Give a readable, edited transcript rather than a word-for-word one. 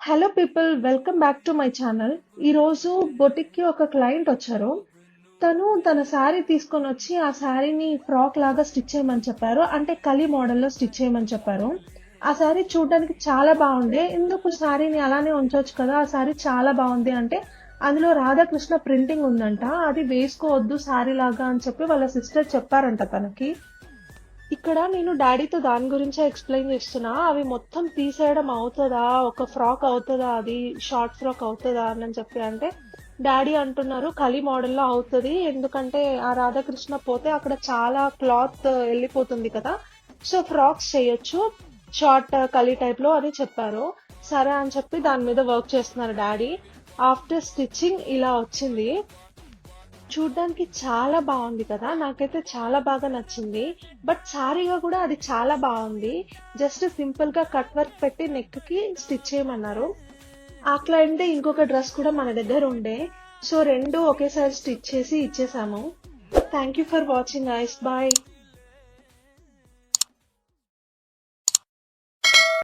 Hello people, welcome back to my channel. ఈరోజు బొటిక్కి ఒక client వచ్చారు. తను తన శారీ తీసుకొని వచ్చి ఆ శారీని ఫ్రాక్ లాగా స్టిచ్ చేయమని చెప్పారు. అంటే కలి మోడల్లో స్టిచ్ చేయమని చెప్పారు. ఆ శారీ చూడడానికి చాలా బాగుంది. ఎందుకు శారీని అలానే ఉంచొచ్చు కదా, ఆ శారీ చాలా బాగుంది అంటే అందులో రాధాకృష్ణ ప్రింటింగ్ ఉందంట, అది వేసుకోవద్దు శారీ లాగా అని చెప్పి వాళ్ళ సిస్టర్ చెప్పారంట తనకి. ఇక్కడ నేను డాడీతో దాని గురించే ఎక్స్ప్లెయిన్ చేస్తున్నా. అవి మొత్తం తీసేయడం అవుతుందా, ఒక ఫ్రాక్ అవుతుందా, అది షార్ట్ ఫ్రాక్ అవుతుందా అని చెప్పి అంటే డాడీ అంటున్నారు కలి మోడల్లో అవుతుంది, ఎందుకంటే ఆ రాధాకృష్ణ పోతే అక్కడ చాలా క్లాత్ వెళ్ళిపోతుంది కదా, సో ఫ్రాక్స్ చేయొచ్చు షార్ట్ కలి టైప్ లో అని చెప్పారు. సరే అని చెప్పి దాని మీద వర్క్ చేస్తున్నారు డాడీ. ఆఫ్టర్ స్టిచ్చింగ్ ఇలా వచ్చింది. చూడ్డానికి చాలా బాగుంది కదా, నాకైతే చాలా బాగా నచ్చింది. బట్ సారీగా కూడా అది చాలా బాగుంది. జస్ట్ సింపుల్ గా కట్ వర్క్ పెట్టి నెక్ కి స్టిచ్ చేయమన్నారు. ఆ క్లయింట్ ఇంకొక డ్రెస్ కూడా మన దగ్గర ఉండే, సో రెండు ఒకేసారి స్టిచ్ చేసి ఇచ్చేసాము. Thank you for watching guys, bye.